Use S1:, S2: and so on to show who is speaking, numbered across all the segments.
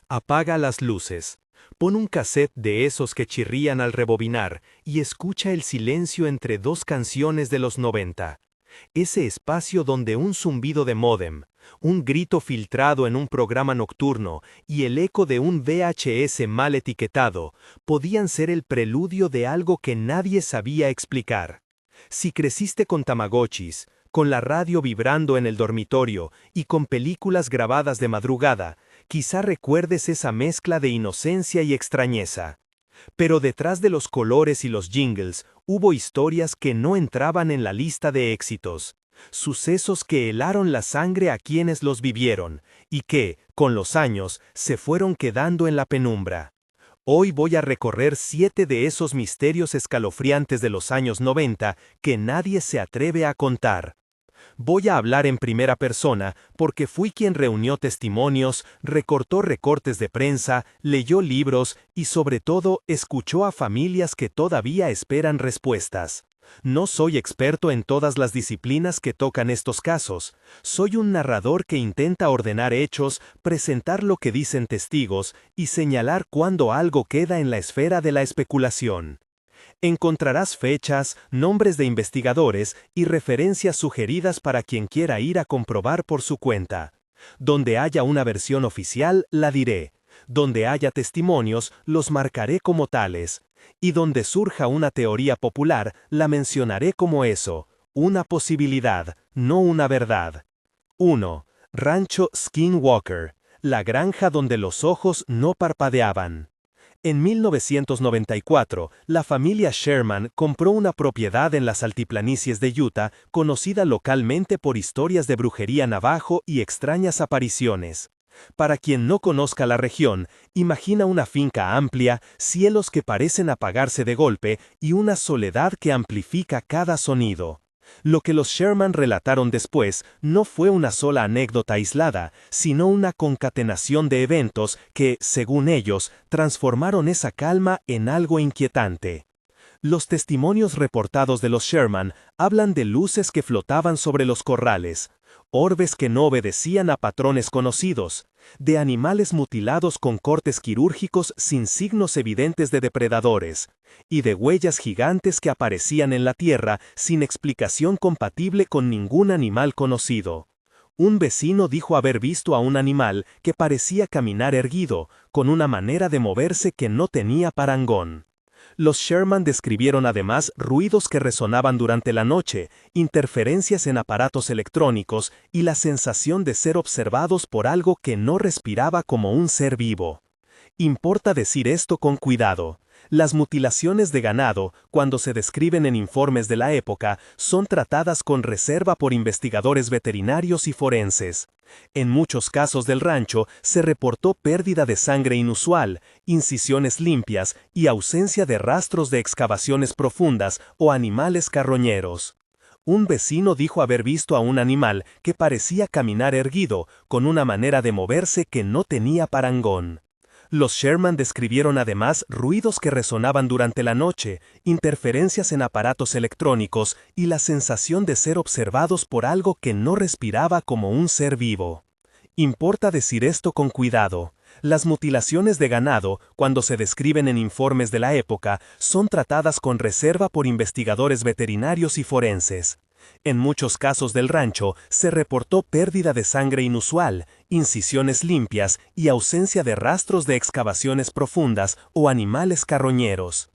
S1: Apaga las luces. Pon un cassette de esos que chirrían al rebobinar y escucha el silencio entre dos canciones de los 90. Ese espacio donde un zumbido de módem, un grito filtrado en un programa nocturno y el eco de un VHS mal etiquetado podían ser el preludio de algo que nadie sabía explicar. Si creciste con Tamagotchis, con la radio vibrando en el dormitorio y con películas grabadas de madrugada, quizá recuerdes esa mezcla de inocencia y extrañeza. Pero detrás de los colores y los jingles hubo historias que no entraban en la lista de éxitos, sucesos que helaron la sangre a quienes los vivieron y que, con los años, se fueron quedando en la penumbra. Hoy voy a recorrer 7 de esos misterios escalofriantes de los años 90 que nadie se atreve a contar. Voy a hablar en primera persona porque fui quien reunió testimonios, recortó recortes de prensa, leyó libros y sobre todo escuchó a familias que todavía esperan respuestas. No soy experto en todas las disciplinas que tocan estos casos. Soy un narrador que intenta ordenar hechos, presentar lo que dicen testigos y señalar cuándo algo queda en la esfera de la especulación. Encontrarás fechas, nombres de investigadores y referencias sugeridas para quien quiera ir a comprobar por su cuenta. Donde haya una versión oficial, la diré. Donde haya testimonios, los marcaré como tales. Y donde surja una teoría popular, la mencionaré como eso, una posibilidad, no una verdad. 1. Rancho Skinwalker, la granja donde los ojos no parpadeaban. En 1994, la familia Sherman compró una propiedad en las altiplanicies de Utah, conocida localmente por historias de brujería navajo y extrañas apariciones. Para quien no conozca la región, imagina una finca amplia, cielos que parecen apagarse de golpe y una soledad que amplifica cada sonido. Lo que los Sherman relataron después no fue una sola anécdota aislada, sino una concatenación de eventos que, según ellos, transformaron esa calma en algo inquietante. Los testimonios reportados de los Sherman hablan de luces que flotaban sobre los corrales, orbes que no obedecían a patrones conocidos, de animales mutilados con cortes quirúrgicos sin signos evidentes de depredadores, y de huellas gigantes que aparecían en la tierra sin explicación compatible con ningún animal conocido. Un vecino dijo haber visto a un animal que parecía caminar erguido, con una manera de moverse que no tenía parangón. Los Sherman describieron además ruidos que resonaban durante la noche, interferencias en aparatos electrónicos y la sensación de ser observados por algo que no respiraba como un ser vivo. Importa decir esto con cuidado. Las mutilaciones de ganado, cuando se describen en informes de la época, son tratadas con reserva por investigadores veterinarios y forenses. En muchos casos del rancho se reportó pérdida de sangre inusual, incisiones limpias y ausencia de rastros de excavaciones profundas o animales carroñeros. Un vecino dijo haber visto a un animal que parecía caminar erguido, con una manera de moverse que no tenía parangón. Los Sherman describieron además ruidos que resonaban durante la noche, interferencias en aparatos electrónicos y la sensación de ser observados por algo que no respiraba como un ser vivo. Importa decir esto con cuidado. Las mutilaciones de ganado, cuando se describen en informes de la época, son tratadas con reserva por investigadores veterinarios y forenses. En muchos casos del rancho se reportó pérdida de sangre inusual, incisiones limpias y ausencia de rastros de excavaciones profundas o animales carroñeros.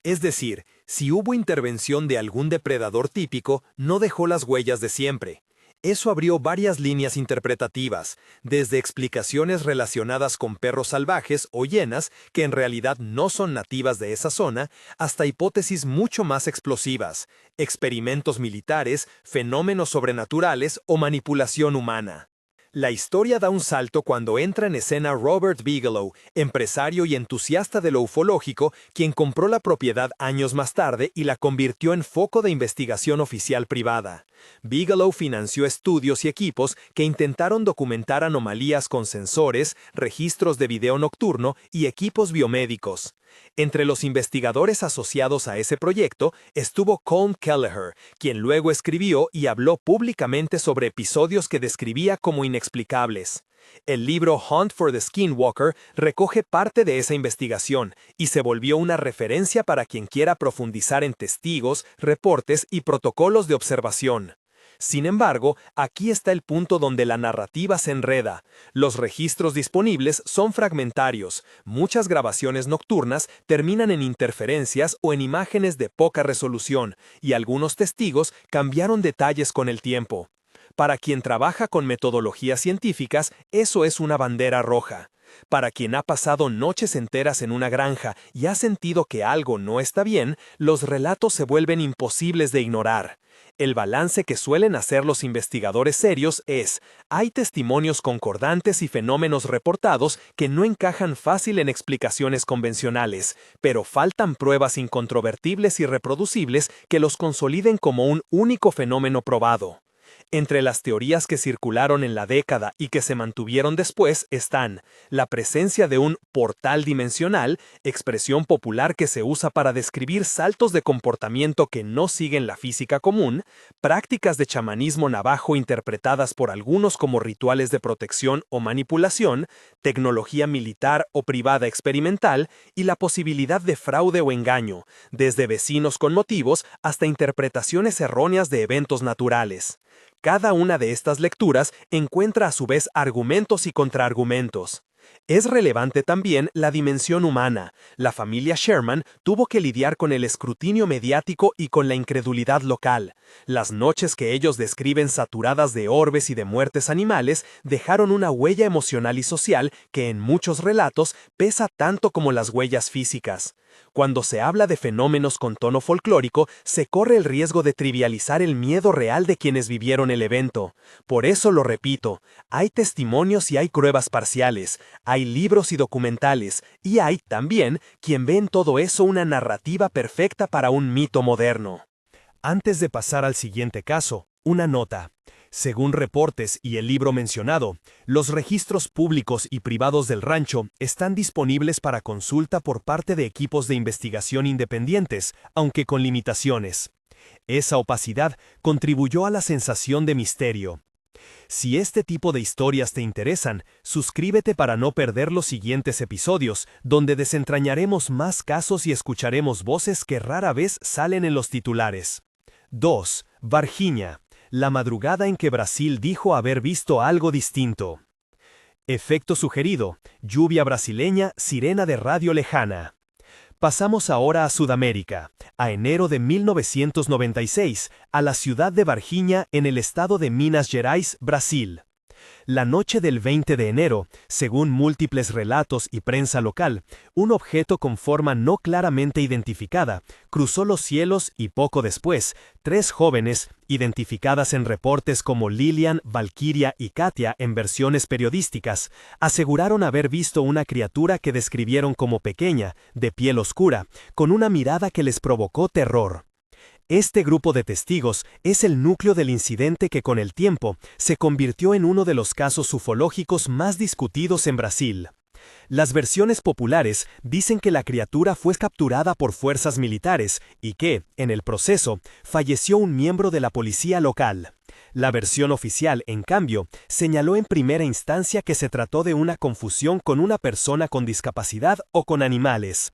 S2: Es decir, si hubo intervención de algún depredador típico, no dejó las huellas de siempre. Eso abrió varias líneas interpretativas, desde explicaciones relacionadas con perros salvajes o hienas que en realidad no son nativas de esa zona, hasta hipótesis mucho más explosivas, experimentos militares, fenómenos sobrenaturales o manipulación humana. La historia da un salto cuando entra en escena Robert Bigelow, empresario y entusiasta de lo ufológico, quien compró la propiedad años más tarde y la convirtió en foco de investigación oficial privada. Bigelow financió estudios y equipos que intentaron documentar anomalías con sensores, registros de video nocturno y equipos biomédicos. Entre los investigadores asociados a ese proyecto estuvo Colm Kelleher, quien luego escribió y habló públicamente sobre episodios que describía como inexplicables. El libro Hunt for the Skinwalker recoge parte de esa investigación y se volvió una referencia para quien quiera profundizar en testigos, reportes y protocolos de observación. Sin embargo, aquí está el punto donde la narrativa se enreda. Los registros disponibles son fragmentarios. Muchas grabaciones nocturnas terminan en interferencias o en imágenes de poca resolución, y algunos testigos cambiaron detalles con el tiempo. Para quien trabaja con metodologías científicas, eso es una bandera roja. Para quien ha pasado noches enteras en una granja y ha sentido que algo no está bien, los relatos se vuelven imposibles de ignorar. El balance que suelen hacer los investigadores serios es: hay testimonios concordantes y fenómenos reportados que no encajan fácil en explicaciones convencionales, pero faltan pruebas incontrovertibles y reproducibles que los consoliden como un único fenómeno probado. Entre las teorías que circularon en la década y que se mantuvieron después están la presencia de un portal dimensional, expresión popular que se usa para describir saltos de comportamiento que no siguen la física común, prácticas de chamanismo navajo interpretadas por algunos como rituales de protección o manipulación, tecnología militar o privada experimental y la posibilidad de fraude o engaño, desde vecinos con motivos hasta interpretaciones erróneas de eventos naturales. Cada una de estas lecturas encuentra a su vez argumentos y contraargumentos. Es relevante también la dimensión humana. La familia Sherman tuvo que lidiar con el escrutinio mediático y con la incredulidad local. Las noches que ellos describen saturadas de orbes y de muertes animales dejaron una huella emocional y social que en muchos relatos pesa tanto como las huellas físicas. Cuando se habla de fenómenos con tono folclórico, se corre el riesgo de trivializar el miedo real de quienes vivieron el evento. Por eso lo repito, hay testimonios y hay pruebas parciales, hay libros y documentales, y hay, también, quien ve en todo eso una narrativa perfecta para un mito moderno.
S1: Antes de pasar al siguiente caso, una nota. Según reportes y el libro mencionado, los registros públicos y privados del rancho están disponibles para consulta por parte de equipos de investigación independientes, aunque con limitaciones. Esa opacidad contribuyó a la sensación de misterio. Si este tipo de historias te interesan, suscríbete para no perder los siguientes episodios, donde desentrañaremos más casos y escucharemos voces que rara vez salen en los titulares. 2. Varginha. La madrugada en que Brasil dijo haber visto algo distinto. Efecto sugerido: lluvia brasileña, sirena de radio lejana. Pasamos ahora a Sudamérica, a enero de 1996, a la ciudad de Varginha, en el estado de Minas Gerais, Brasil. La noche del 20 de enero, según múltiples relatos y prensa local, un objeto con forma no claramente identificada cruzó los cielos y poco después, 3 jóvenes, identificadas en reportes como Lilian, Valkyria y Katia en versiones periodísticas, aseguraron haber visto una criatura que describieron como pequeña, de piel oscura, con una mirada que les provocó terror. Este grupo de testigos es el núcleo del incidente que con el tiempo se convirtió en uno de los casos ufológicos más discutidos en Brasil. Las versiones populares dicen que la criatura fue capturada por fuerzas militares y que, en el proceso, falleció un miembro de la policía local. La versión oficial, en cambio, señaló en primera instancia que se trató de una confusión con una persona con discapacidad o con animales.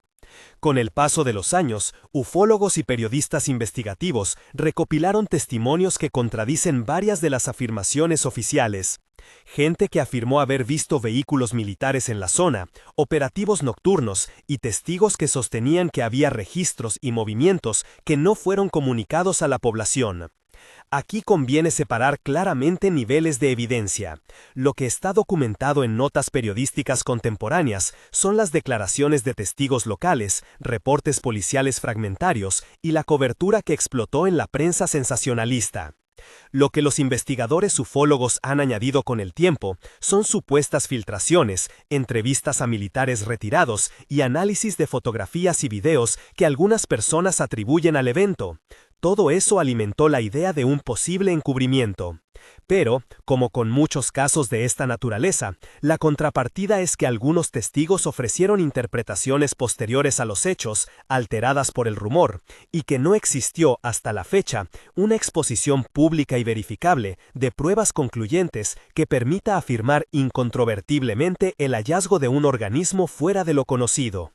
S1: Con el paso de los años, ufólogos y periodistas investigativos recopilaron testimonios que contradicen varias de las afirmaciones oficiales. Gente que afirmó haber visto vehículos militares en la zona, operativos nocturnos y testigos que sostenían que había registros y movimientos que no fueron comunicados a la población. Aquí conviene separar claramente niveles de evidencia. Lo que está documentado en notas periodísticas contemporáneas son las declaraciones de testigos locales, reportes policiales fragmentarios y la cobertura que explotó en la prensa sensacionalista. Lo que los investigadores ufólogos han añadido con el tiempo son supuestas filtraciones, entrevistas a militares retirados y análisis de fotografías y videos que algunas personas atribuyen al evento.
S3: Todo eso alimentó la idea de un posible encubrimiento. Pero, como con muchos casos de esta naturaleza, la contrapartida es que algunos testigos ofrecieron interpretaciones posteriores a los hechos, alteradas por el rumor, y que no existió, hasta la fecha, una exposición pública y verificable de pruebas concluyentes que permita afirmar incontrovertiblemente el hallazgo de un organismo fuera de lo conocido.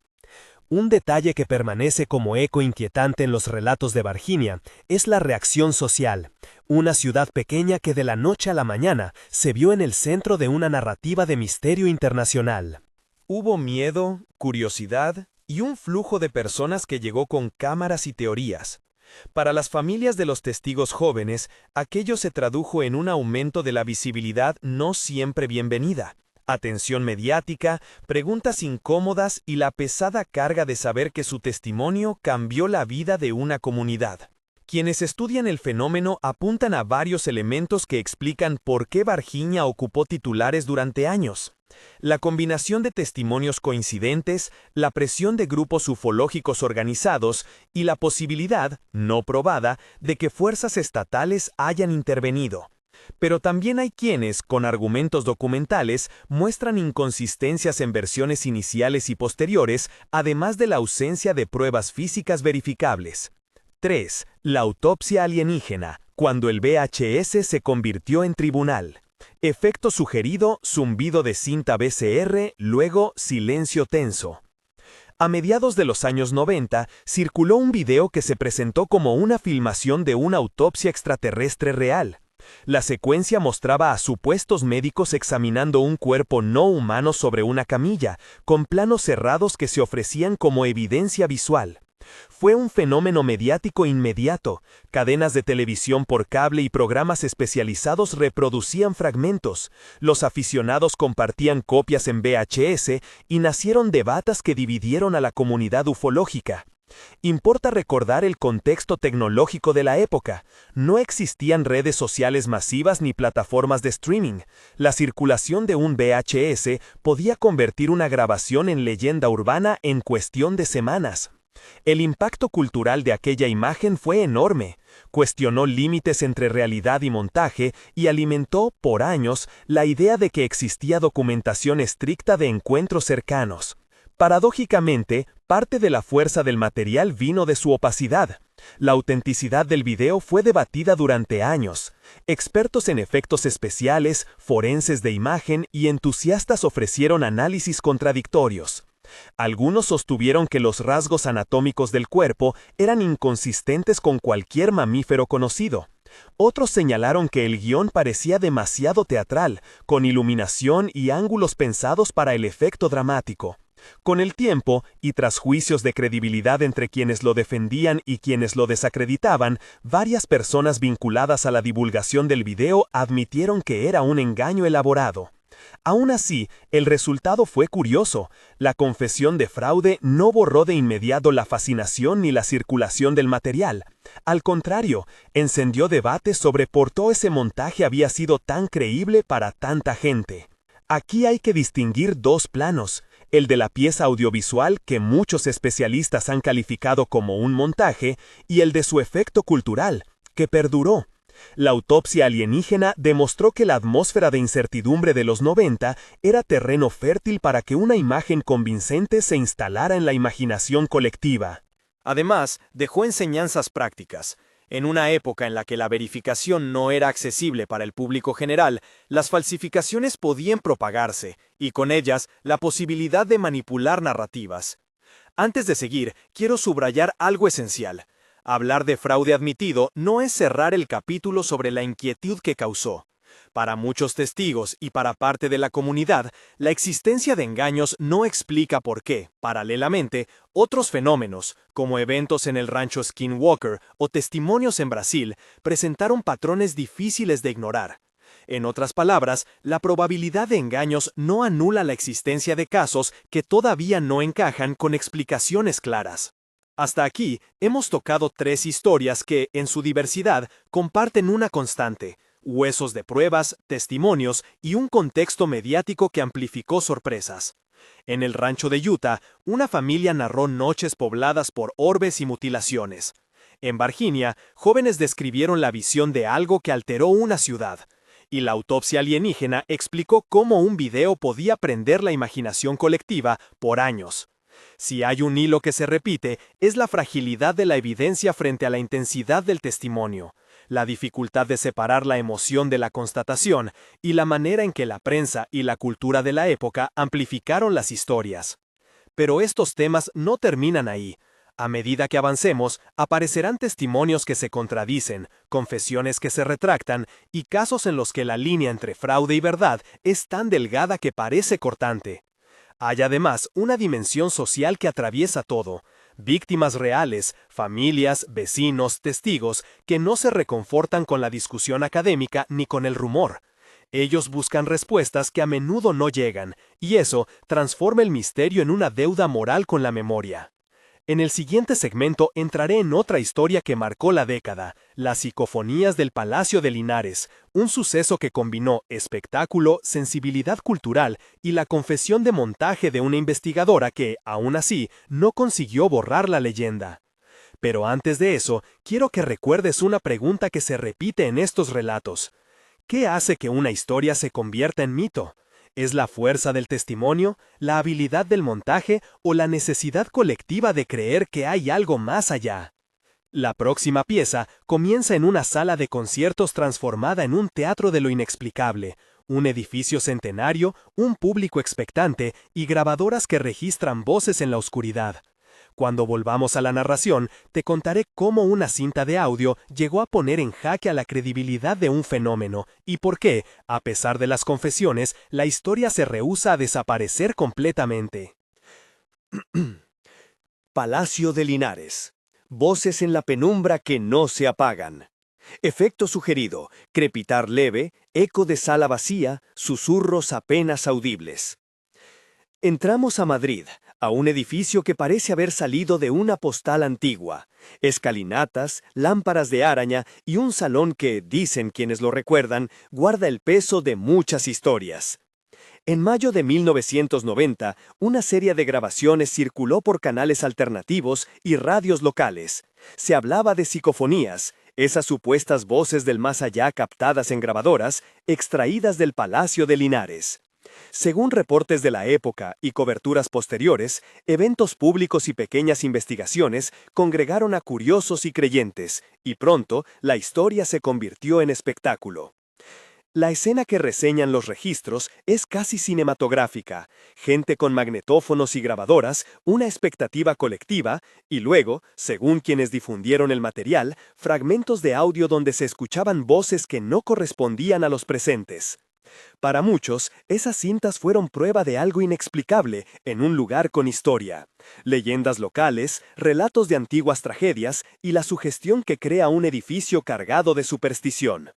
S3: Un detalle que permanece como eco inquietante en los relatos de Varginha es la reacción social, una ciudad pequeña que de la noche a la mañana se vio en el centro de una narrativa de misterio internacional.
S2: Hubo miedo, curiosidad y un flujo de personas que llegó con cámaras y teorías. Para las familias de los testigos jóvenes, aquello se tradujo en un aumento de la visibilidad no siempre bienvenida. Atención mediática, preguntas incómodas y la pesada carga de saber que su testimonio cambió la vida de una comunidad. Quienes estudian el fenómeno apuntan a varios elementos que explican por qué Varginha ocupó titulares durante años. La combinación de testimonios coincidentes, la presión de grupos ufológicos organizados y la posibilidad, no probada, de que fuerzas estatales hayan intervenido. Pero también hay quienes, con argumentos documentales, muestran inconsistencias en versiones iniciales y posteriores, además de la ausencia de pruebas físicas verificables. 3. La autopsia alienígena, cuando el VHS se convirtió en tribunal. Efecto sugerido, zumbido de cinta VCR, luego silencio tenso. A mediados de los años 90, circuló un video que se presentó como una filmación de una autopsia extraterrestre real. La secuencia mostraba a supuestos médicos examinando un cuerpo no humano sobre una camilla, con planos cerrados que se ofrecían como evidencia visual. Fue un fenómeno mediático inmediato. Cadenas de televisión por cable y programas especializados reproducían fragmentos. Los aficionados compartían copias en VHS y nacieron debates que dividieron a la comunidad ufológica. Importa recordar el contexto tecnológico de la época. No existían redes sociales masivas ni plataformas de streaming. La circulación de un VHS podía convertir una grabación en leyenda urbana en cuestión de semanas. El impacto cultural de aquella imagen fue enorme. Cuestionó límites entre realidad y montaje y alimentó, por años, la idea de que existía documentación estricta de encuentros cercanos. Paradójicamente, parte de la fuerza del material vino de su opacidad. La autenticidad del video fue debatida durante años. Expertos en efectos especiales, forenses de imagen y entusiastas ofrecieron análisis contradictorios. Algunos sostuvieron que los rasgos anatómicos del cuerpo eran inconsistentes con cualquier mamífero conocido. Otros señalaron que el guión parecía demasiado teatral, con iluminación y ángulos pensados para el efecto dramático. Con el tiempo, y tras juicios de credibilidad entre quienes lo defendían y quienes lo desacreditaban, varias personas vinculadas a la divulgación del video admitieron que era un engaño elaborado. Aún así, el resultado fue curioso. La confesión de fraude no borró de inmediato la fascinación ni la circulación del material. Al contrario, encendió debates sobre por qué ese montaje había sido tan creíble para tanta gente. Aquí hay que distinguir dos planos. El de la pieza audiovisual, que muchos especialistas han calificado como un montaje, y el de su efecto cultural, que perduró. La autopsia alienígena demostró que la atmósfera de incertidumbre de los 90 era terreno fértil para que una imagen convincente se instalara en la imaginación colectiva. Además, dejó enseñanzas prácticas. En una época en la que la verificación no era accesible para el público general, las falsificaciones podían propagarse, y con ellas, la posibilidad de manipular narrativas. Antes de seguir, quiero subrayar algo esencial. Hablar de fraude admitido no es cerrar el capítulo sobre la inquietud que causó. Para muchos testigos y para parte de la comunidad, la existencia de engaños no explica por qué, paralelamente, otros fenómenos, como eventos en el rancho Skinwalker o testimonios en Brasil, presentaron patrones difíciles de ignorar. En otras palabras, la probabilidad de engaños no anula la existencia de casos que todavía no encajan con explicaciones claras. Hasta aquí, hemos tocado 3 historias que, en su diversidad, comparten una constante: huesos de pruebas, testimonios y un contexto mediático que amplificó sorpresas. En el rancho de Utah, una familia narró noches pobladas por orbes y mutilaciones.
S3: En Virginia, jóvenes describieron la visión de algo que alteró una ciudad, y la autopsia alienígena explicó cómo un video podía prender la imaginación colectiva por años. Si hay un hilo que se repite, es la fragilidad de la evidencia frente a la intensidad del testimonio, la dificultad de separar la emoción de la constatación y la manera en que la prensa y la cultura de la época amplificaron las historias. Pero estos temas no terminan ahí. A medida que avancemos, aparecerán testimonios que se contradicen, confesiones que se retractan y casos en los que la línea entre fraude y verdad es tan delgada que parece cortante. Hay además una dimensión social que atraviesa todo. Víctimas reales, familias, vecinos, testigos, que no se reconfortan con la discusión académica ni con el rumor. Ellos buscan respuestas que a menudo no llegan, y eso transforma el misterio en una deuda moral con la memoria. En el siguiente segmento entraré en otra historia que marcó la década, las psicofonías del Palacio de Linares, un suceso que combinó espectáculo, sensibilidad cultural y la confesión de montaje de una investigadora que, aún así, no consiguió borrar la leyenda. Pero antes de eso, quiero que recuerdes una pregunta que se repite en estos relatos. ¿Qué hace que una historia se convierta en mito? ¿Es la fuerza del testimonio, la habilidad del montaje o la necesidad colectiva de creer que hay algo más allá? La próxima pieza comienza en una sala de conciertos transformada en un teatro de lo inexplicable, un edificio centenario, un público expectante y grabadoras que registran voces en la oscuridad. Cuando volvamos a la narración, te contaré cómo una cinta de audio llegó a poner en jaque a la credibilidad de un fenómeno y por qué, a pesar de las confesiones, la historia se rehúsa a desaparecer completamente.
S4: Palacio de Linares. Voces en la penumbra que no se apagan. Efecto sugerido: crepitar leve, eco de sala vacía, susurros apenas audibles. Entramos a Madrid, a un edificio que parece haber salido de una postal antigua. Escalinatas, lámparas de araña y un salón que, dicen quienes lo recuerdan, guarda el peso de muchas historias. En mayo de 1990, una serie de grabaciones circuló por canales alternativos y radios locales. Se hablaba de psicofonías, esas supuestas voces del más allá captadas en grabadoras, extraídas del Palacio de Linares. Según reportes de la época y coberturas posteriores, eventos públicos y pequeñas investigaciones congregaron a curiosos y creyentes, y pronto la historia se convirtió en espectáculo. La escena que reseñan los registros es casi cinematográfica, gente con magnetófonos y grabadoras, una expectativa colectiva, y luego, según quienes difundieron el material, fragmentos de audio donde se escuchaban voces que no correspondían a los presentes. Para muchos, esas cintas fueron prueba de algo inexplicable en un lugar con historia. Leyendas locales, relatos de antiguas tragedias y la sugestión que crea un edificio cargado de superstición.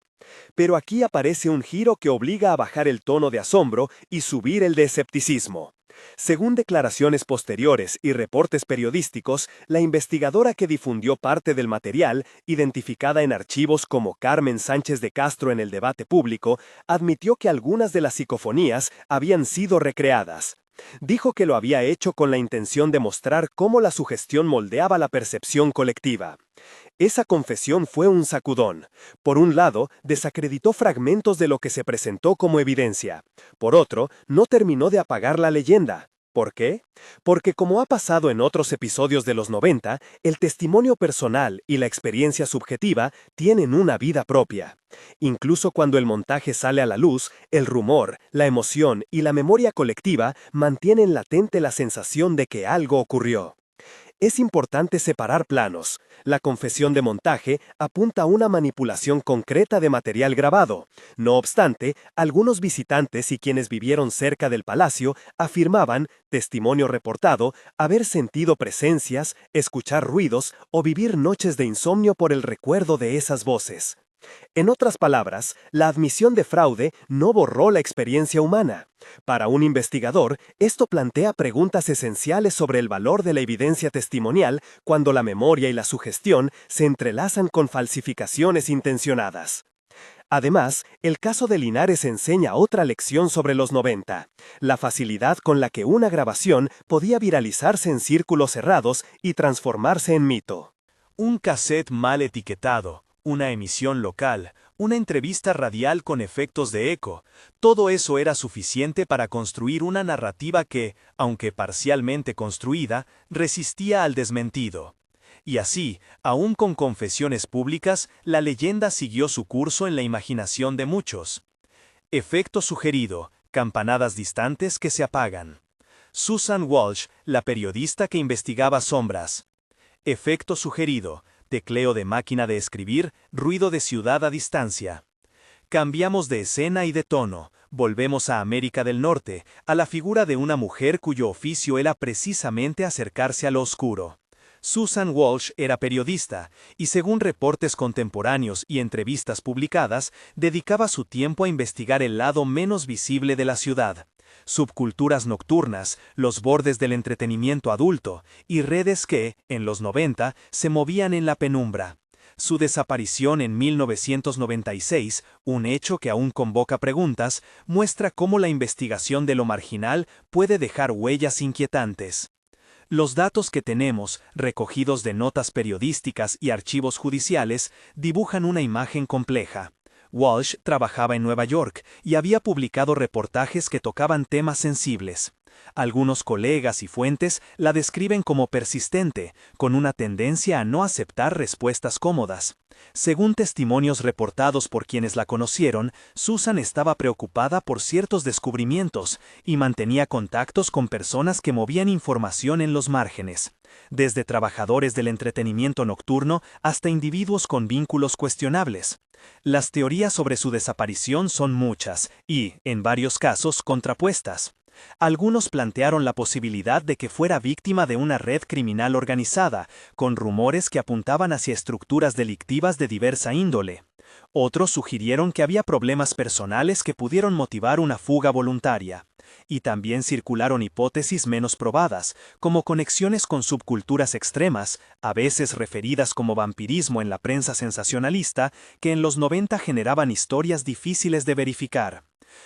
S4: Pero aquí aparece un giro que obliga a bajar el tono de asombro y subir el de escepticismo. Según declaraciones posteriores y reportes periodísticos, la investigadora que difundió parte del material, identificada en archivos como Carmen Sánchez de Castro en el debate público, admitió que algunas de las psicofonías habían sido recreadas. Dijo que lo había hecho con la intención de mostrar cómo la sugestión moldeaba la percepción colectiva. Esa confesión fue un sacudón. Por un lado, desacreditó fragmentos de lo que se presentó como evidencia. Por otro, no terminó de apagar la leyenda. ¿Por qué? Porque como ha pasado en otros episodios de los 90, el testimonio personal y la experiencia subjetiva tienen una vida propia. Incluso cuando el montaje sale a la luz, el rumor, la emoción y la memoria colectiva mantienen latente la sensación de que algo ocurrió. Es importante separar planos. La confesión de montaje apunta a una manipulación concreta de material grabado. No obstante, algunos visitantes y quienes vivieron cerca del palacio afirmaban, testimonio reportado, haber sentido presencias, escuchar ruidos o vivir noches de insomnio por el recuerdo de esas voces. En otras palabras, la admisión de fraude no borró la experiencia humana. Para un investigador, esto plantea preguntas esenciales sobre el valor de la evidencia testimonial cuando la memoria y la sugestión se entrelazan con falsificaciones intencionadas. Además, el caso de Linares enseña otra lección sobre los 90, la facilidad con la que una grabación podía viralizarse en círculos cerrados y transformarse en mito.
S1: Un cassette mal etiquetado, una emisión local, una entrevista radial con efectos de eco, todo eso era suficiente para construir una narrativa que, aunque parcialmente construida, resistía al desmentido. Y así, aún con confesiones públicas, la leyenda siguió su curso en la imaginación de muchos. Efecto sugerido, campanadas distantes que se apagan. Susan Walsh, la periodista que investigaba sombras. Efecto sugerido, tecleo de máquina de escribir, ruido de ciudad a distancia. Cambiamos de escena y de tono, volvemos a América del Norte, a la figura de una mujer cuyo oficio era precisamente acercarse a lo oscuro. Susan Walsh era periodista, y según reportes contemporáneos y entrevistas publicadas, dedicaba su tiempo a investigar el lado menos visible de la ciudad. Subculturas nocturnas, los bordes del entretenimiento adulto, y redes que, en los 90, se movían en la penumbra. Su desaparición en 1996, un hecho que aún convoca preguntas, muestra cómo la investigación de lo marginal puede dejar huellas inquietantes. Los datos que tenemos, recogidos de notas periodísticas y archivos judiciales, dibujan una imagen compleja. Walsh trabajaba en Nueva York y había publicado reportajes que tocaban temas sensibles. Algunos colegas y fuentes la describen como persistente, con una tendencia a no aceptar respuestas cómodas. Según testimonios reportados por quienes la conocieron, Susan estaba preocupada por ciertos descubrimientos y mantenía contactos con personas que movían información en los márgenes, desde trabajadores del entretenimiento nocturno hasta individuos con vínculos cuestionables. Las teorías sobre su desaparición son muchas y, en varios casos, contrapuestas. Algunos plantearon la posibilidad de que fuera víctima de una red criminal organizada, con rumores que apuntaban hacia estructuras delictivas de diversa índole. Otros sugirieron que había problemas personales que pudieron motivar una fuga voluntaria. Y también circularon hipótesis menos probadas, como conexiones con subculturas extremas, a veces referidas como vampirismo en la prensa sensacionalista, que en los 90 generaban historias difíciles de verificar.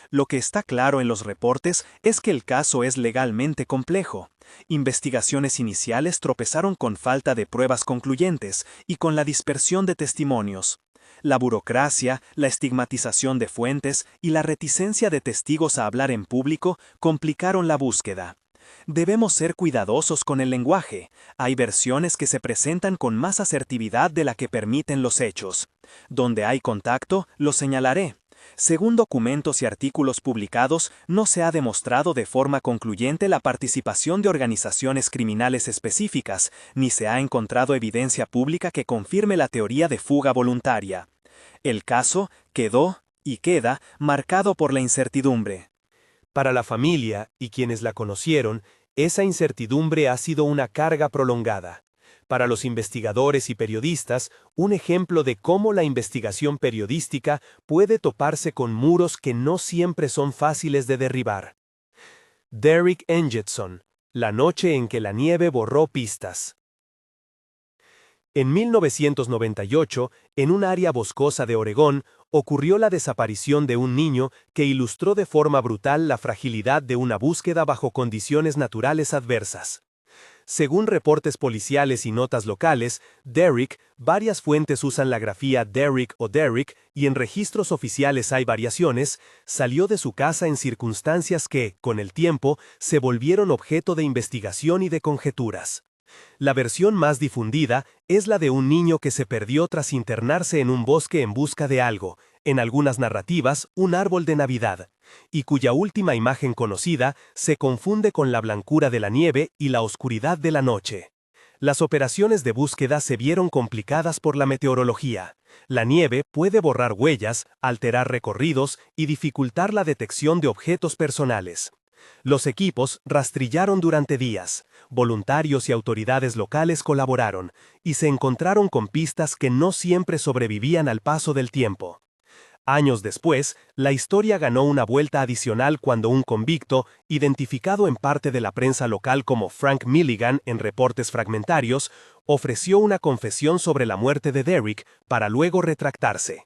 S1: Lo que está claro en los reportes es que el caso es legalmente complejo. Investigaciones iniciales tropezaron con falta de pruebas concluyentes y con la dispersión de testimonios. La burocracia, la estigmatización de fuentes y la reticencia de testigos a hablar en público complicaron la búsqueda. Debemos ser cuidadosos con el lenguaje. Hay versiones que se presentan con más asertividad de la que permiten los hechos. Donde hay contacto, lo señalaré. Según documentos y artículos publicados, no se ha demostrado de forma concluyente la participación de organizaciones criminales específicas, ni se ha encontrado evidencia pública que confirme la teoría de fuga voluntaria. El caso quedó, y queda, marcado por la incertidumbre.
S2: Para la familia y quienes la conocieron, esa incertidumbre ha sido una carga prolongada. Para los investigadores y periodistas, un ejemplo de cómo la investigación periodística puede toparse con muros que no siempre son fáciles de derribar. Derrick Engetson, la noche en que la nieve borró pistas. En 1998, en un área boscosa de Oregón, ocurrió la desaparición de un niño que ilustró de forma brutal la fragilidad de una búsqueda bajo condiciones naturales adversas. Según reportes policiales y notas locales, Derrick, varias fuentes usan la grafía Derrick o Derrick y en registros oficiales hay variaciones, salió de su casa en circunstancias que, con el tiempo, se volvieron objeto de investigación y de conjeturas. La versión más difundida es la de un niño que se perdió tras internarse en un bosque en busca de algo, en algunas narrativas, un árbol de Navidad, y cuya última imagen conocida se confunde con la blancura de la nieve y la oscuridad de la noche. Las operaciones de búsqueda se vieron complicadas por la meteorología. La nieve puede borrar huellas, alterar recorridos y dificultar la detección de objetos personales. Los equipos rastrillaron durante días, voluntarios y autoridades locales colaboraron, y se encontraron con pistas que no siempre sobrevivían al paso del tiempo. Años después, la historia ganó una vuelta adicional cuando un convicto, identificado en parte de la prensa local como Frank Milligan en reportes fragmentarios, ofreció una confesión sobre la muerte de Derrick para luego retractarse.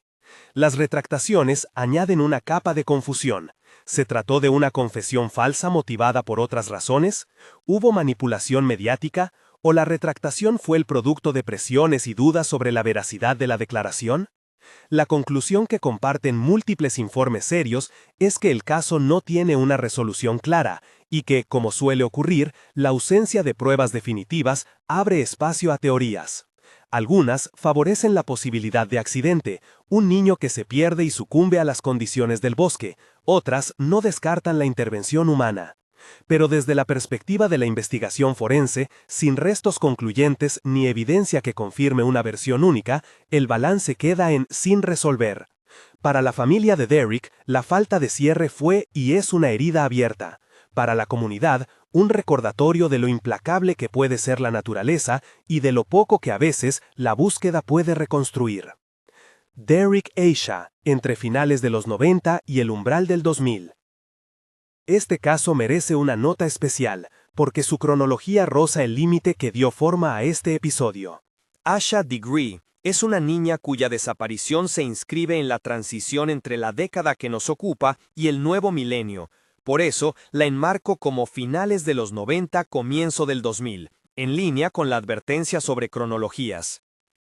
S2: Las retractaciones añaden una capa de confusión. ¿Se trató de una confesión falsa motivada por otras razones? ¿Hubo manipulación mediática?
S3: ¿O la retractación fue el producto de presiones y dudas sobre la veracidad de la declaración? La conclusión que comparten múltiples informes serios es que el caso no tiene una resolución clara y que, como suele ocurrir, la ausencia de pruebas definitivas abre espacio a teorías. Algunas favorecen la posibilidad de accidente, un niño que se pierde y sucumbe a las condiciones del bosque, otras no descartan la intervención humana. Pero desde la perspectiva de la investigación forense, sin restos concluyentes ni evidencia que confirme una versión única, el balance queda en sin resolver. Para la familia de Derek, la falta de cierre fue y es una herida abierta. Para la comunidad, un recordatorio de lo implacable que puede ser la naturaleza y de lo poco que a veces la búsqueda puede reconstruir. Derek Aisha, entre finales de los 90 y el umbral del 2000. Este caso merece una nota especial, porque su cronología roza el límite que dio forma a este episodio.
S4: Asha Degree es una niña cuya desaparición se inscribe en la transición entre la década que nos ocupa y el nuevo milenio. Por eso, la enmarco como finales de los 90, comienzo del 2000, en línea con la advertencia sobre cronologías.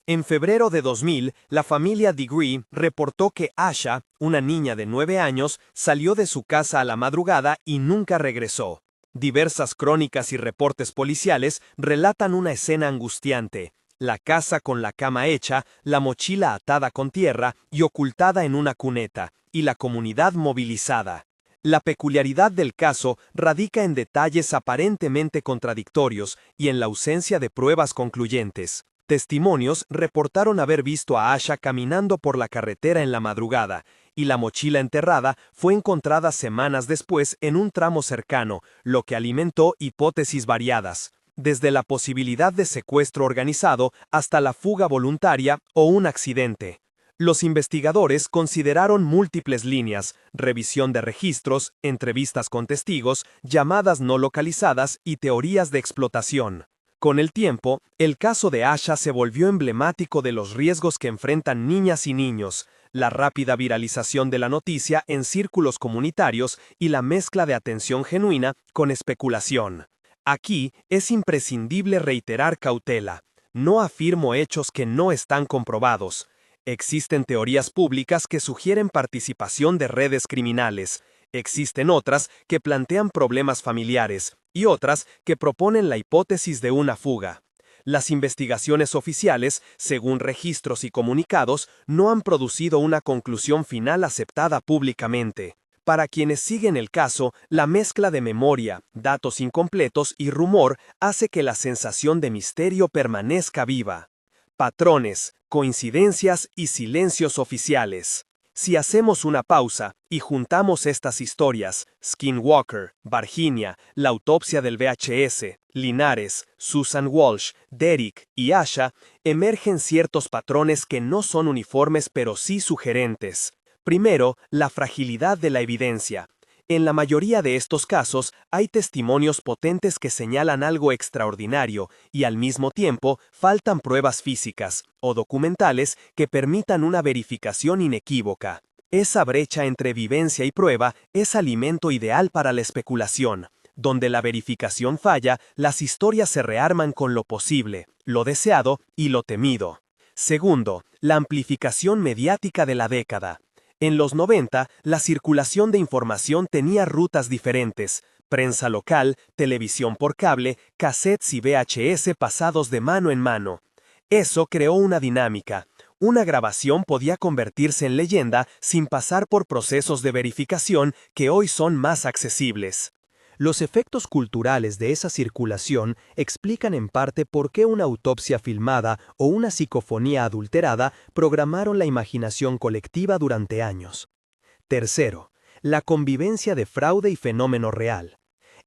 S4: En febrero de 2000, la familia Degree reportó que Asha, una niña de 9 años, salió de su casa a la madrugada y nunca regresó. Diversas crónicas y reportes policiales relatan una escena angustiante: la casa con la cama hecha, la mochila atada con tierra y ocultada en una cuneta, y la comunidad movilizada. La peculiaridad del caso radica en detalles aparentemente contradictorios y en la ausencia de pruebas concluyentes. Testimonios reportaron haber visto a Asha caminando por la carretera en la madrugada, y la mochila enterrada fue encontrada semanas después en un tramo cercano, lo que alimentó hipótesis variadas, desde la posibilidad de secuestro organizado hasta la fuga voluntaria o un accidente. Los investigadores consideraron múltiples líneas: revisión de registros, entrevistas con testigos, llamadas no localizadas y teorías de explotación. Con el tiempo, el caso de Asha se volvió emblemático de los riesgos que enfrentan niñas y niños, la rápida viralización de la noticia en círculos comunitarios y la mezcla de atención genuina con especulación. Aquí es imprescindible reiterar cautela. No afirmo hechos que no están comprobados. Existen teorías públicas que sugieren participación de redes criminales. Existen otras que plantean problemas familiares y otras que proponen la hipótesis de una fuga. Las investigaciones oficiales, según registros y comunicados, no han producido una conclusión final aceptada públicamente. Para quienes siguen el caso, la mezcla de memoria, datos incompletos y rumor hace que la sensación de misterio permanezca viva. Patrones, coincidencias y silencios oficiales. Si hacemos una pausa y juntamos estas historias, Skinwalker, Virginia, la autopsia del VHS, Linares, Susan Walsh, Derek y Asha, emergen ciertos patrones que no son uniformes pero sí sugerentes. Primero, la fragilidad de la evidencia. En la mayoría de estos casos hay testimonios potentes que señalan algo extraordinario y al mismo tiempo faltan pruebas físicas o documentales que permitan una verificación inequívoca. Esa brecha entre vivencia y prueba es alimento ideal para la especulación. Donde la verificación falla, las historias se rearman con lo posible, lo deseado y lo temido. Segundo, la amplificación mediática de la década. En los 90, la circulación de información tenía rutas diferentes: prensa local, televisión por cable, cassettes y VHS pasados de mano en mano. Eso creó una dinámica. Una grabación podía convertirse en leyenda sin pasar por procesos de verificación que hoy son más accesibles. Los efectos culturales de esa circulación explican en parte por qué una autopsia filmada o una psicofonía adulterada programaron la imaginación colectiva durante años. Tercero, la convivencia de fraude y fenómeno real.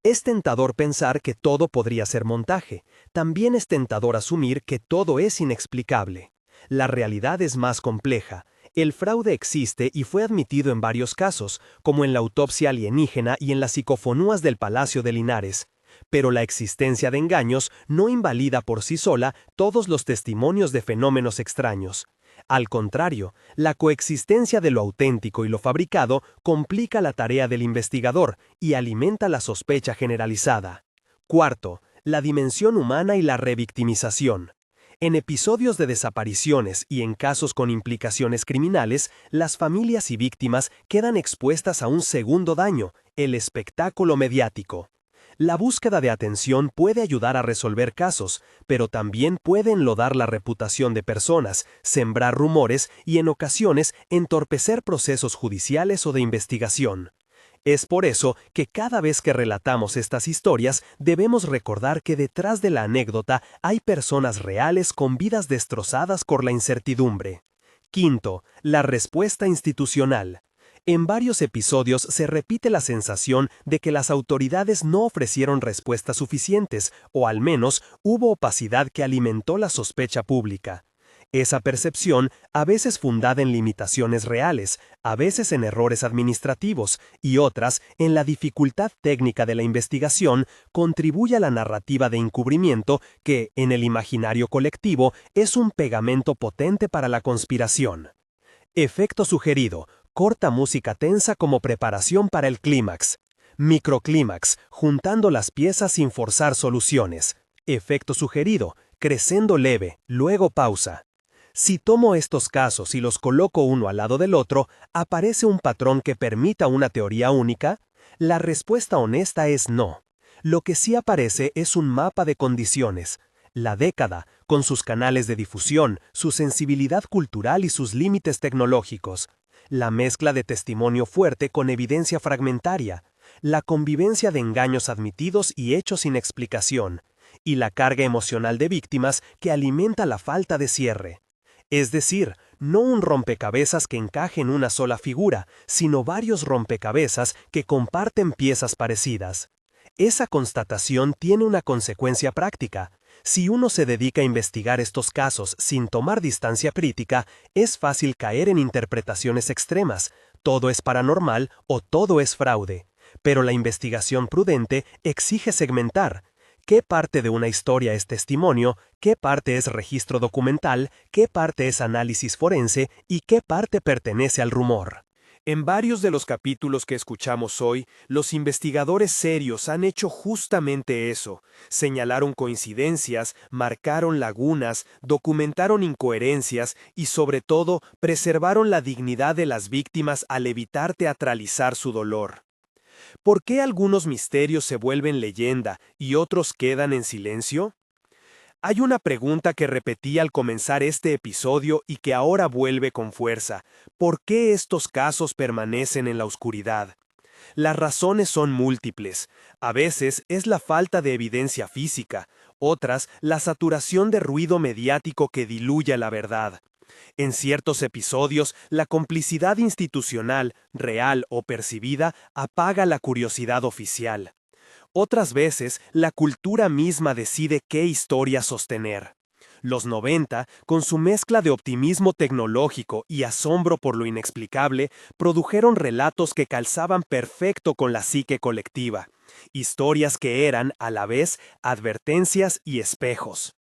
S4: Es tentador pensar que todo podría ser montaje. También es tentador asumir que todo es inexplicable. La realidad es más compleja. El fraude existe y fue admitido en varios casos, como en la autopsia alienígena y en las psicofonías del Palacio de Linares. Pero la existencia de engaños no invalida por sí sola todos los testimonios de fenómenos extraños. Al contrario, la coexistencia de lo auténtico y lo fabricado complica la tarea del investigador y alimenta la sospecha generalizada. Cuarto,
S3: la dimensión humana y la revictimización. En episodios de desapariciones y en casos con implicaciones criminales, las familias y víctimas quedan expuestas a un segundo daño, el espectáculo mediático. La búsqueda de atención puede ayudar a resolver casos, pero también puede enlodar la reputación de personas, sembrar rumores y en ocasiones entorpecer procesos judiciales o de investigación. Es por eso que cada vez que relatamos estas historias debemos recordar que detrás de la anécdota hay personas reales con vidas destrozadas por la incertidumbre. Quinto, la respuesta institucional. En varios episodios se repite la sensación de que las autoridades no ofrecieron respuestas suficientes, o al menos hubo opacidad que alimentó la sospecha pública. Esa percepción, a veces fundada en limitaciones reales, a veces en errores administrativos y otras en la dificultad técnica de la investigación, contribuye a la narrativa de encubrimiento que, en el imaginario colectivo, es un pegamento potente para la conspiración. Efecto sugerido: corta música tensa como preparación para el clímax. Microclímax: juntando las piezas sin forzar soluciones. Efecto sugerido: crescendo leve, luego pausa. Si tomo estos casos y los coloco uno al lado del otro, ¿aparece un patrón que permita una teoría única? La respuesta honesta es no. Lo que sí aparece es un mapa de condiciones. La década, con sus canales de difusión, su sensibilidad cultural y sus límites tecnológicos. La mezcla de testimonio fuerte con evidencia fragmentaria. La convivencia de engaños admitidos y hechos sin explicación. Y la carga emocional de víctimas que alimenta la falta de cierre. Es decir, no un rompecabezas que encaje en una sola figura, sino varios rompecabezas que comparten piezas parecidas. Esa constatación tiene una consecuencia práctica. Si uno se dedica a investigar estos casos sin tomar distancia crítica, es fácil caer en interpretaciones extremas: todo es paranormal o todo es fraude. Pero la investigación prudente exige segmentar. ¿Qué parte de una historia es testimonio? ¿Qué parte es registro documental? ¿Qué parte es análisis forense? ¿Y qué parte pertenece al rumor?
S2: En varios de los capítulos que escuchamos hoy, los investigadores serios han hecho justamente eso. Señalaron coincidencias, marcaron lagunas, documentaron incoherencias y, sobre todo, preservaron la dignidad de las víctimas al evitar teatralizar su dolor. ¿Por qué algunos misterios se vuelven leyenda y otros quedan en silencio? Hay una pregunta que repetí al comenzar este episodio y que ahora vuelve con fuerza. ¿Por qué estos casos permanecen en la oscuridad? Las razones son múltiples. A veces es la falta de evidencia física, otras la saturación de ruido mediático que diluye la verdad. En ciertos episodios, la complicidad institucional, real o percibida, apaga la curiosidad oficial. Otras veces, la cultura misma decide qué historia sostener. Los 90, con su mezcla de optimismo tecnológico y asombro por lo inexplicable, produjeron relatos que calzaban perfecto con la psique colectiva. Historias que eran, a la vez, advertencias y espejos.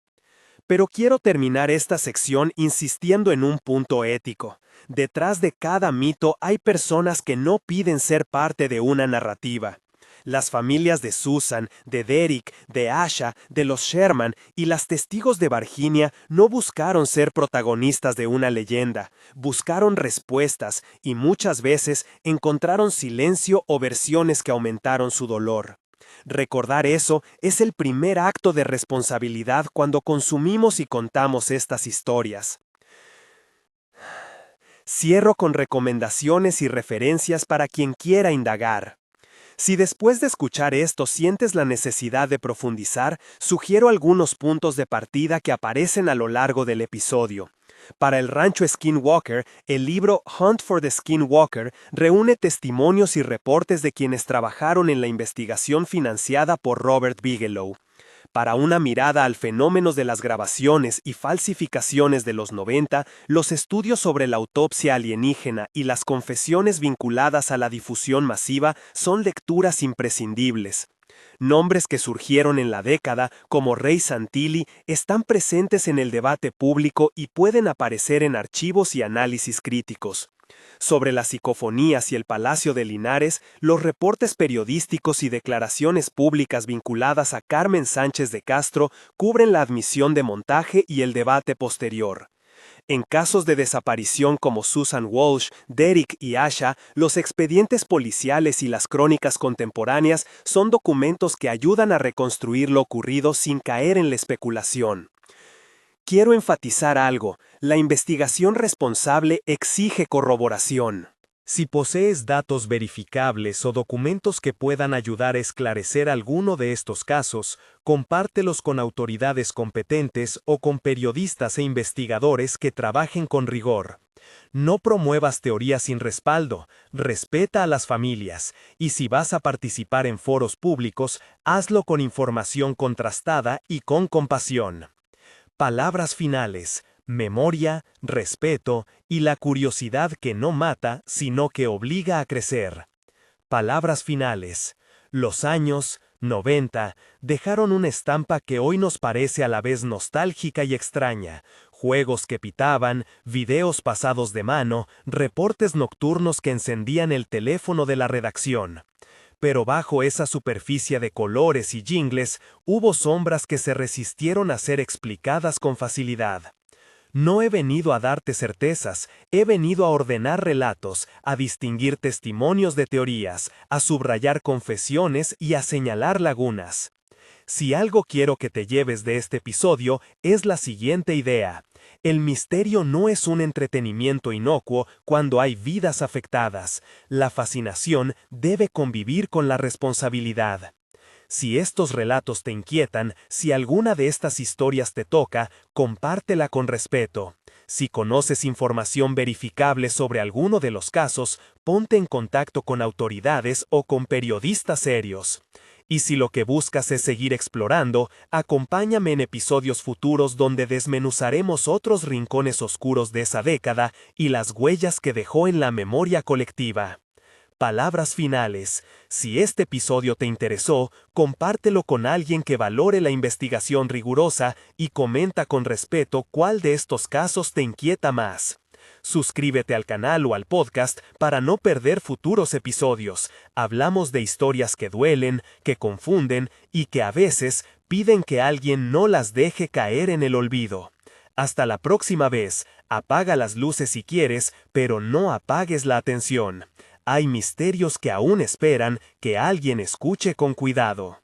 S2: Pero quiero terminar esta sección insistiendo en un punto ético. Detrás de cada mito hay personas que no piden ser parte de una narrativa. Las familias de Susan, de Derek, de Asha, de los Sherman y las testigos de Virginia no buscaron ser protagonistas de una leyenda, buscaron respuestas y muchas veces encontraron silencio o versiones que aumentaron su dolor. Recordar eso es el primer acto de responsabilidad cuando consumimos y contamos estas historias. Cierro con recomendaciones y referencias para quien quiera indagar. Si después de escuchar esto sientes la necesidad de profundizar, sugiero algunos puntos de partida que aparecen a lo largo del episodio. Para el Rancho Skinwalker, el libro Hunt for the Skinwalker reúne testimonios y reportes de quienes trabajaron en la investigación financiada por Robert Bigelow. Para una mirada al fenómeno de las grabaciones y falsificaciones de los 90, los estudios sobre la autopsia alienígena y las confesiones vinculadas a la difusión masiva son lecturas imprescindibles. Nombres que surgieron en la década, como Ray Santilli, están presentes en el debate público y pueden aparecer en archivos y análisis críticos.
S3: Sobre las psicofonías y el Palacio de Linares, los reportes periodísticos y declaraciones públicas vinculadas a Carmen Sánchez de Castro cubren la admisión de montaje y el debate posterior. En casos de desaparición como Susan Walsh, Derek y Asha, los expedientes policiales y las crónicas contemporáneas son documentos que ayudan a reconstruir lo ocurrido sin caer en la especulación. Quiero enfatizar algo: la investigación responsable exige corroboración.
S1: Si posees datos verificables o documentos que puedan ayudar a esclarecer alguno de estos casos, compártelos con autoridades competentes o con periodistas e investigadores que trabajen con rigor. No promuevas teorías sin respaldo, respeta a las familias, y si vas a participar en foros públicos, hazlo con información contrastada y con compasión. Palabras finales: memoria, respeto y la curiosidad que no mata, sino que obliga a crecer. Palabras finales: los años 90 dejaron una estampa que hoy nos parece a la vez nostálgica y extraña. Juegos que pitaban, videos pasados de mano, reportes nocturnos que encendían el teléfono de la redacción. Pero bajo esa superficie de colores y jingles, hubo sombras que se resistieron a ser explicadas con facilidad. No he venido a darte certezas, he venido a ordenar relatos, a distinguir testimonios de teorías, a subrayar confesiones y a señalar lagunas. Si algo quiero que te lleves de este episodio, es la siguiente idea: el misterio no es un entretenimiento inocuo cuando hay vidas afectadas. La fascinación debe convivir con la responsabilidad. Si estos relatos te inquietan, si alguna de estas historias te toca, compártela con respeto. Si conoces información verificable sobre alguno de los casos, ponte en contacto con autoridades o con periodistas serios. Y si lo que buscas es seguir explorando, acompáñame en episodios futuros donde desmenuzaremos otros rincones oscuros de esa década y las huellas que dejó en la memoria colectiva. Palabras finales: si este episodio te interesó, compártelo con alguien que valore la investigación rigurosa y comenta con respeto cuál de estos casos te inquieta más. Suscríbete al canal o al podcast para no perder futuros episodios. Hablamos de historias que duelen, que confunden y que a veces piden que alguien no las deje caer en el olvido. Hasta la próxima vez. Apaga las luces si quieres, pero no apagues la atención. Hay misterios que aún esperan que alguien escuche con cuidado.